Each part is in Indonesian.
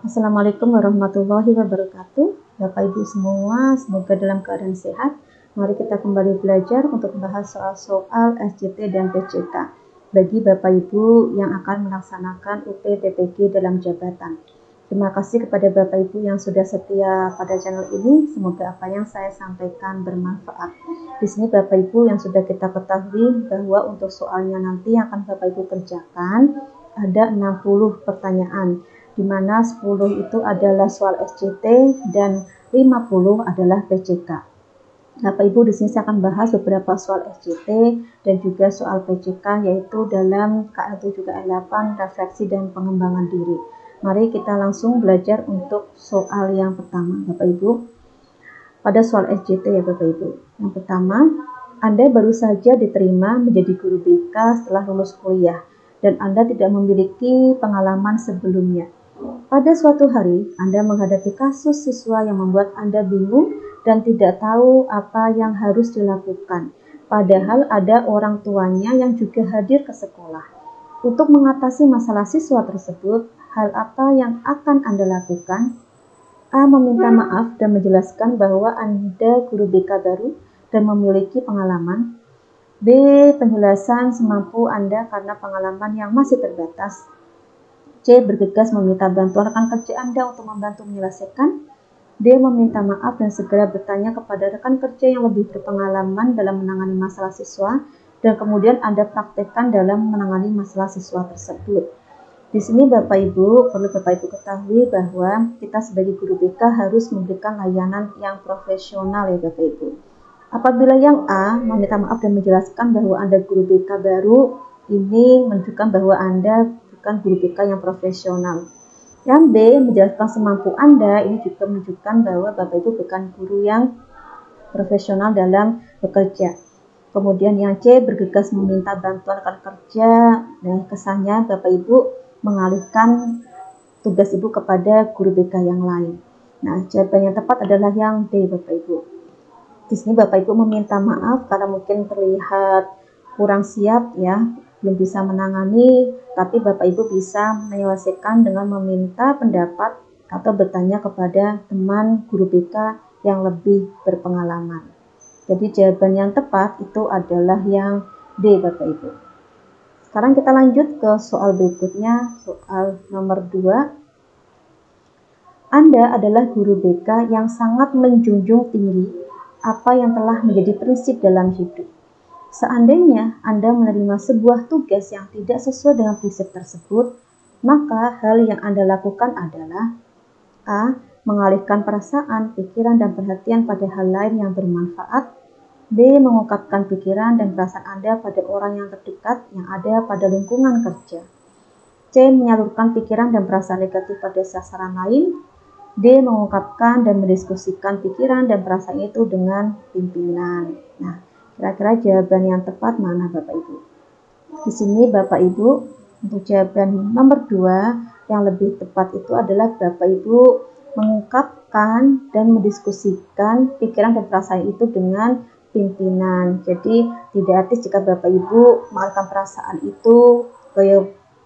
Assalamualaikum warahmatullahi wabarakatuh. Bapak Ibu semua, semoga dalam keadaan sehat. Mari kita kembali belajar untuk membahas soal-soal SJT dan PJK bagi Bapak Ibu yang akan melaksanakan UT-TPG dalam jabatan. Terima kasih kepada Bapak Ibu yang sudah setia pada channel ini. Semoga apa yang saya sampaikan bermanfaat. Di sini Bapak Ibu yang sudah kita ketahui bahwa untuk soalnya nanti yang akan Bapak Ibu kerjakan ada 60 pertanyaan, di mana 10 itu adalah soal SJT dan 50 adalah PJK. Bapak Ibu di sini saya akan bahas beberapa soal SJT dan juga soal PJK, yaitu dalam KL 7 KL 8 refleksi dan pengembangan diri. Mari kita langsung belajar untuk soal yang pertama, Bapak Ibu. Pada soal SJT ya Bapak Ibu. Yang pertama, Anda baru saja diterima menjadi guru BK setelah lulus kuliah dan Anda tidak memiliki pengalaman sebelumnya. Pada suatu hari, Anda menghadapi kasus siswa yang membuat Anda bingung dan tidak tahu apa yang harus dilakukan. Padahal ada orang tuanya yang juga hadir ke sekolah. Untuk mengatasi masalah siswa tersebut, hal apa yang akan Anda lakukan? A. Meminta maaf dan menjelaskan bahwa Anda guru BK baru dan memiliki pengalaman. B. Penjelasan semampu Anda karena pengalaman yang masih terbatas. C. Bergegas meminta bantuan rekan kerja Anda untuk membantu menyelesaikan. D. Meminta maaf dan segera bertanya kepada rekan kerja yang lebih berpengalaman dalam menangani masalah siswa dan kemudian Anda praktekkan dalam menangani masalah siswa tersebut. Di sini Bapak Ibu, perlu Bapak Ibu ketahui bahwa kita sebagai guru BK harus memberikan layanan yang profesional ya Bapak Ibu. Apabila yang A meminta maaf dan menjelaskan bahwa Anda guru BK baru, ini menunjukkan bahwa Anda bukan guru BK yang profesional. Yang B menjelaskan semampu Anda, ini juga menunjukkan bahwa Bapak Ibu bukan guru yang profesional dalam bekerja. Kemudian yang C bergegas meminta bantuan rekan kerja, dan kesannya Bapak Ibu mengalihkan tugas Ibu kepada guru BK yang lain. Nah, jawaban yang tepat adalah yang D Bapak Ibu. Di sini Bapak Ibu meminta maaf karena mungkin terlihat kurang siap ya, belum bisa menangani, tapi Bapak Ibu bisa menyelesaikan dengan meminta pendapat atau bertanya kepada teman guru BK yang lebih berpengalaman. Jadi jawaban yang tepat itu adalah yang D Bapak Ibu. Sekarang kita lanjut ke soal berikutnya, soal nomor 2. Anda adalah guru BK yang sangat menjunjung tinggi apa yang telah menjadi prinsip dalam hidup. Seandainya Anda menerima sebuah tugas yang tidak sesuai dengan prinsip tersebut, maka hal yang Anda lakukan adalah A. Mengalihkan perasaan, pikiran, dan perhatian pada hal lain yang bermanfaat. B. Mengungkapkan pikiran dan perasaan Anda pada orang yang terdekat yang ada pada lingkungan kerja. C. Menyalurkan pikiran dan perasaan negatif pada sasaran lain. D. Mengungkapkan dan mendiskusikan pikiran dan perasaan itu dengan pimpinan. Nah, kira-kira jawaban yang tepat mana Bapak Ibu? Di sini Bapak Ibu, untuk jawaban nomor 2 yang lebih tepat itu adalah Bapak Ibu mengungkapkan dan mendiskusikan pikiran dan perasaan itu dengan pimpinan. Jadi tidak etis jika Bapak Ibu mengalihkan perasaan itu ke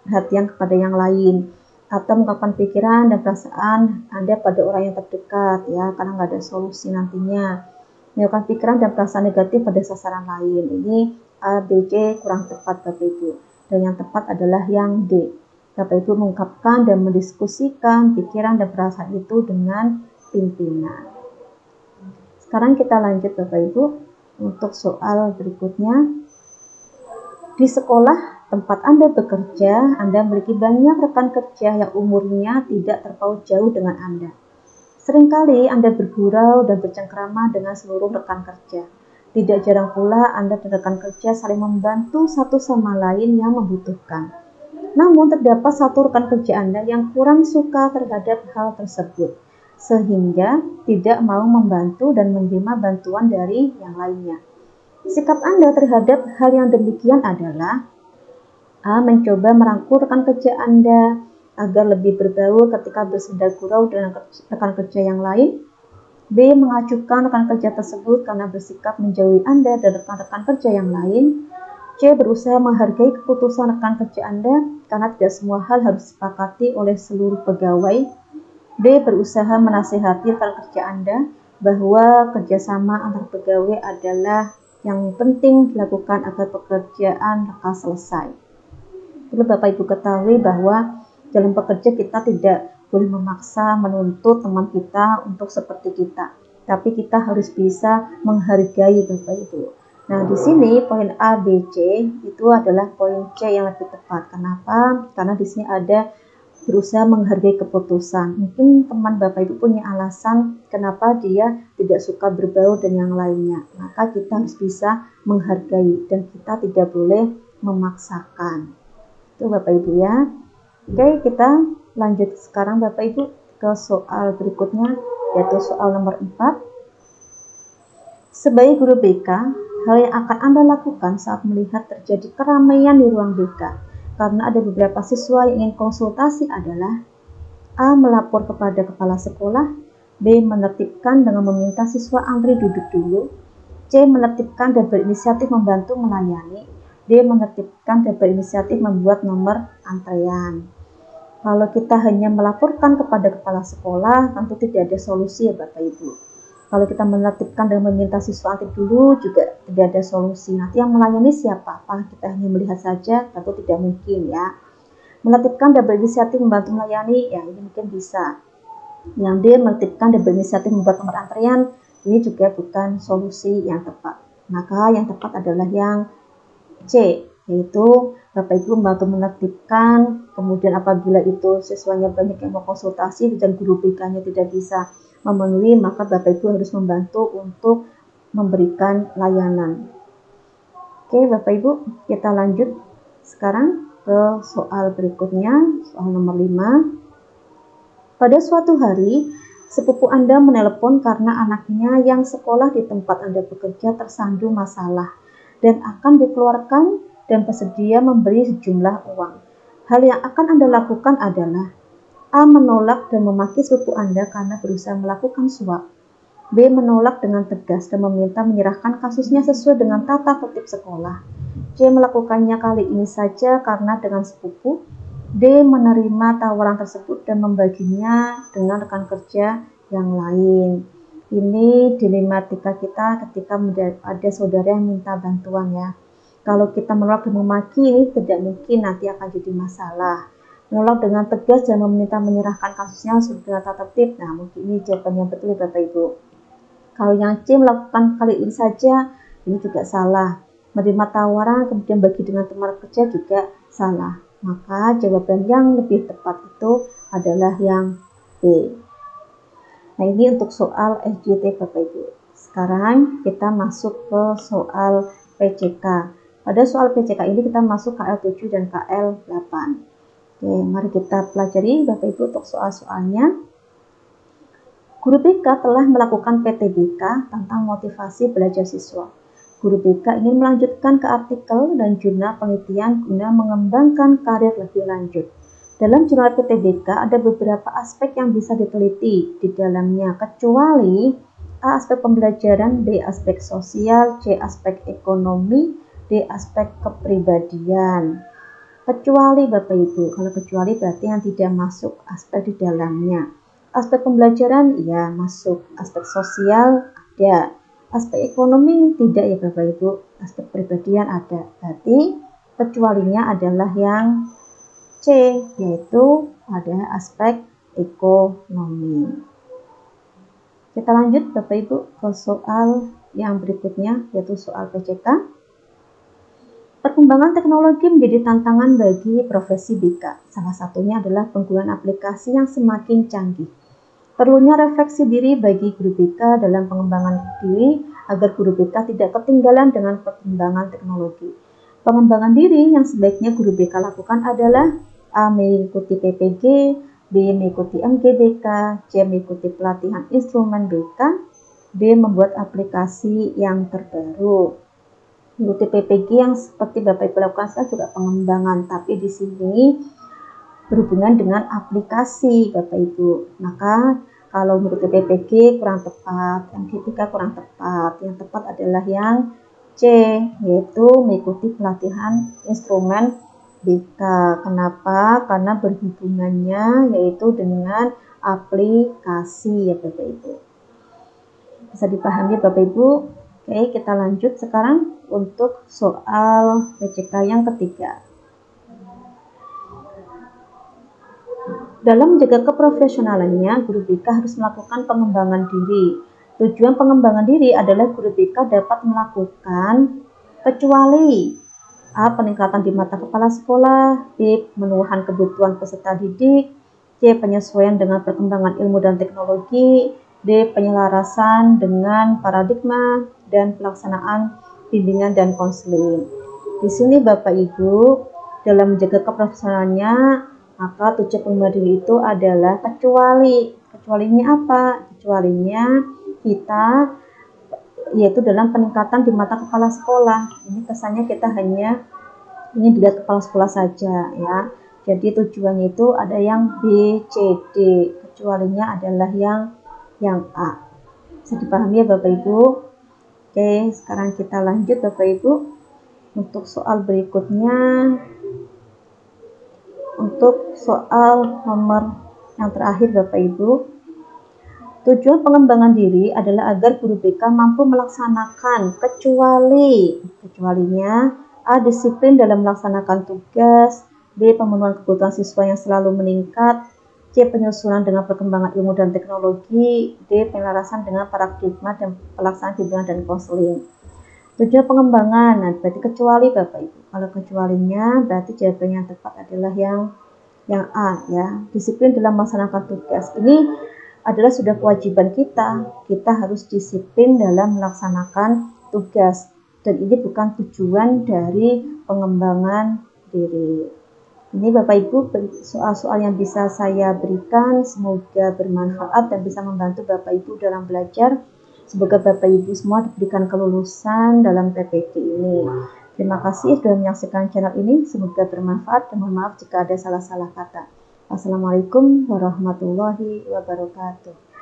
perhatian kepada yang lain, atau mengungkapkan pikiran dan perasaan Anda pada orang yang terdekat ya, karena nggak ada solusi nantinya. Menyalurkan pikiran dan perasaan negatif pada sasaran lain, ini A, B, C kurang tepat Bapak Ibu, dan yang tepat adalah yang D. Bapak Ibu mengungkapkan dan mendiskusikan pikiran dan perasaan itu dengan pimpinan. Sekarang kita lanjut Bapak Ibu untuk soal berikutnya. Di sekolah tempat Anda bekerja, Anda memiliki banyak rekan kerja yang umurnya tidak terpaut jauh dengan Anda. Seringkali Anda bergurau dan bercengkrama dengan seluruh rekan kerja. Tidak jarang pula Anda dan rekan kerja saling membantu satu sama lain yang membutuhkan. Namun terdapat satu rekan kerja Anda yang kurang suka terhadap hal tersebut, sehingga tidak mau membantu dan menerima bantuan dari yang lainnya. Sikap Anda terhadap hal yang demikian adalah A. Mencoba merangkul rekan kerja Anda agar lebih berbaur ketika bersenda gurau dengan rekan kerja yang lain. B. Mengacuhkan rekan kerja tersebut karena bersikap menjauhi Anda dan rekan-rekan kerja yang lain. C. Berusaha menghargai keputusan rekan kerja Anda karena tidak semua hal harus disepakati oleh seluruh pegawai. D. Berusaha menasihati rekan kerja Anda bahwa kerjasama antar pegawai adalah yang penting dilakukan agar pekerjaan lekas selesai. Perlu Bapak Ibu ketahui bahwa dalam bekerja kita tidak boleh memaksa menuntut teman kita untuk seperti kita, tapi kita harus bisa menghargai Bapak Ibu. Nah, di sini poin A, B, C itu adalah poin C yang lebih tepat. Kenapa? Karena di sini ada berusaha menghargai keputusan. Mungkin teman Bapak Ibu punya alasan kenapa dia tidak suka berbau dan yang lainnya. Maka kita harus bisa menghargai dan kita tidak boleh memaksakan. Itu Bapak Ibu ya. Oke, kita lanjut sekarang Bapak Ibu ke soal berikutnya, yaitu soal nomor 4. Sebagai guru BK, hal yang akan Anda lakukan saat melihat terjadi keramaian di ruang BK karena ada beberapa siswa yang ingin konsultasi adalah A. Melapor kepada kepala sekolah, B. Menertibkan dengan meminta siswa antri duduk dulu, C. Menertibkan dan berinisiatif membantu melayani, D. Menertibkan dan berinisiatif membuat nomor antrean. Kalau kita hanya melaporkan kepada kepala sekolah, tentu tidak ada solusi ya Bapak Ibu. Kalau kita menertibkan dan meminta siswa antri dulu juga tidak ada solusi. Nanti yang melayani siapa? Apakah kita hanya melihat saja? Tentu tidak mungkin ya. Menertibkan dan berinisiatif membantu melayani, ya ini mungkin bisa. Yang D, menertibkan dan berinisiatif membuat nomor antrian, ini juga bukan solusi yang tepat. Maka yang tepat adalah yang C, yaitu Bapak Ibu membantu menertibkan, kemudian apabila itu siswanya banyak yang mau konsultasi dan guru BK-nya tidak bisa memenuhi, maka Bapak Ibu harus membantu untuk memberikan layanan. Oke Bapak Ibu, kita lanjut sekarang ke soal berikutnya, soal nomor 5. Pada suatu hari, sepupu Anda menelepon karena anaknya yang sekolah di tempat Anda bekerja tersandung masalah dan akan dikeluarkan dan bersedia memberi sejumlah uang. Hal yang akan Anda lakukan adalah A. Menolak dan memaki sepupu Anda karena berusaha melakukan suap. B. Menolak dengan tegas dan meminta menyerahkan kasusnya sesuai dengan tata tertib sekolah. C. Melakukannya kali ini saja karena dengan sepupu. D. Menerima tawaran tersebut dan membaginya dengan rekan kerja yang lain. Ini dilematika kita ketika ada saudara yang minta bantuan ya. Kalau kita menolak dan memaki, ini tidak mungkin nanti akan jadi masalah. Menolak dengan tegas dan meminta menyerahkan kasusnya sesuai dengan tata tertib. Nah, mungkin ini jawaban yang betul ya Bapak Ibu. Kalau yang C, melakukan kali ini saja, ini juga salah. Menerima tawaran kemudian bagi dengan teman kerja juga salah. Maka jawaban yang lebih tepat itu adalah yang B. Nah, ini untuk soal SJT Bapak Ibu. Sekarang kita masuk ke soal PCK. Pada soal PCK ini kita masuk KL7 dan KL8. Oke, mari kita pelajari Bapak Ibu untuk soal-soalnya. Guru BK telah melakukan PTBK tentang motivasi belajar siswa. Guru BK ingin melanjutkan ke artikel dan jurnal penelitian guna mengembangkan karir lebih lanjut. Dalam jurnal PTBK ada beberapa aspek yang bisa diteliti di dalamnya, kecuali A. Aspek pembelajaran, B. Aspek sosial, C. Aspek ekonomi, D. Aspek kepribadian. Kecuali Bapak Ibu, kalau kecuali berarti yang tidak masuk aspek di dalamnya. Aspek pembelajaran ya masuk, aspek sosial ada, aspek ekonomi tidak ya Bapak Ibu, aspek kepribadian ada. Berarti kecualinya adalah yang C, yaitu ada aspek ekonomi. Kita lanjut Bapak Ibu ke soal yang berikutnya, yaitu soal PCK. Perkembangan teknologi menjadi tantangan bagi profesi BK. Salah satunya adalah penggunaan aplikasi yang semakin canggih. Perlunya refleksi diri bagi guru BK dalam pengembangan diri agar guru BK tidak ketinggalan dengan perkembangan teknologi. Pengembangan diri yang sebaiknya guru BK lakukan adalah A. Mengikuti PPG, B. Mengikuti MGBK, C. Mengikuti pelatihan instrumen BK, D. Membuat aplikasi yang terbaru. Mengikuti PPG yang seperti Bapak Ibu lakukan sekarang juga pengembangan, tapi di sini berhubungan dengan aplikasi Bapak Ibu. Maka kalau mengikuti PPG kurang tepat, MGBK kurang tepat. Yang tepat adalah yang C, yaitu mengikuti pelatihan instrumen BK. Kenapa? Karena berhubungannya yaitu dengan aplikasi ya Bapak Ibu. Bisa dipahami Bapak Ibu? Oke, kita lanjut sekarang untuk soal PCK yang ketiga. Dalam menjaga keprofesionalannya, guru BK harus melakukan pengembangan diri. Tujuan pengembangan diri adalah guru BK dapat melakukan kecuali A. Peningkatan di mata kepala sekolah, B. Pemenuhan kebutuhan peserta didik, C. Penyesuaian dengan perkembangan ilmu dan teknologi, D. Penyelarasan dengan paradigma, dan pelaksanaan bimbingan dan konseling. Di sini Bapak Ibu, dalam menjaga keprofesionalannya, maka tujuan pengembangan diri itu adalah kecuali. Kecualinya apa? Kecualinya kita yaitu dalam peningkatan di mata kepala sekolah. Ini kesannya kita hanya ingin dilihat kepala sekolah saja ya. Jadi tujuannya itu ada yang B, C, D. Kecualinya adalah yang A. Bisa dipahami ya Bapak Ibu? Oke, sekarang kita lanjut Bapak Ibu. Untuk soal berikutnya, untuk soal nomor yang terakhir Bapak Ibu, tujuan pengembangan diri adalah agar guru BK mampu melaksanakan kecualinya A. Disiplin dalam melaksanakan tugas, B. Pemenuhan kebutuhan siswa yang selalu meningkat, C. Penyusunan dengan perkembangan ilmu dan teknologi, D. Penyelarasan dengan paradigma dan pelaksanaan bimbingan dan konseling. Tujuan pengembangan, nah berarti kecuali Bapak Ibu. Kalau kecualinya berarti jawabannya yang tepat adalah yang A ya. Disiplin dalam melaksanakan tugas. Ini adalah sudah kewajiban kita. Kita harus disiplin dalam melaksanakan tugas. Dan ini bukan tujuan dari pengembangan diri. Ini Bapak Ibu soal-soal yang bisa saya berikan. Semoga bermanfaat dan bisa membantu Bapak Ibu dalam belajar. Semoga Bapak Ibu semua diberikan kelulusan dalam PPT ini. Terima kasih sudah menyaksikan channel ini. Semoga bermanfaat dan mohon maaf jika ada salah-salah kata. Wassalamualaikum warahmatullahi wabarakatuh.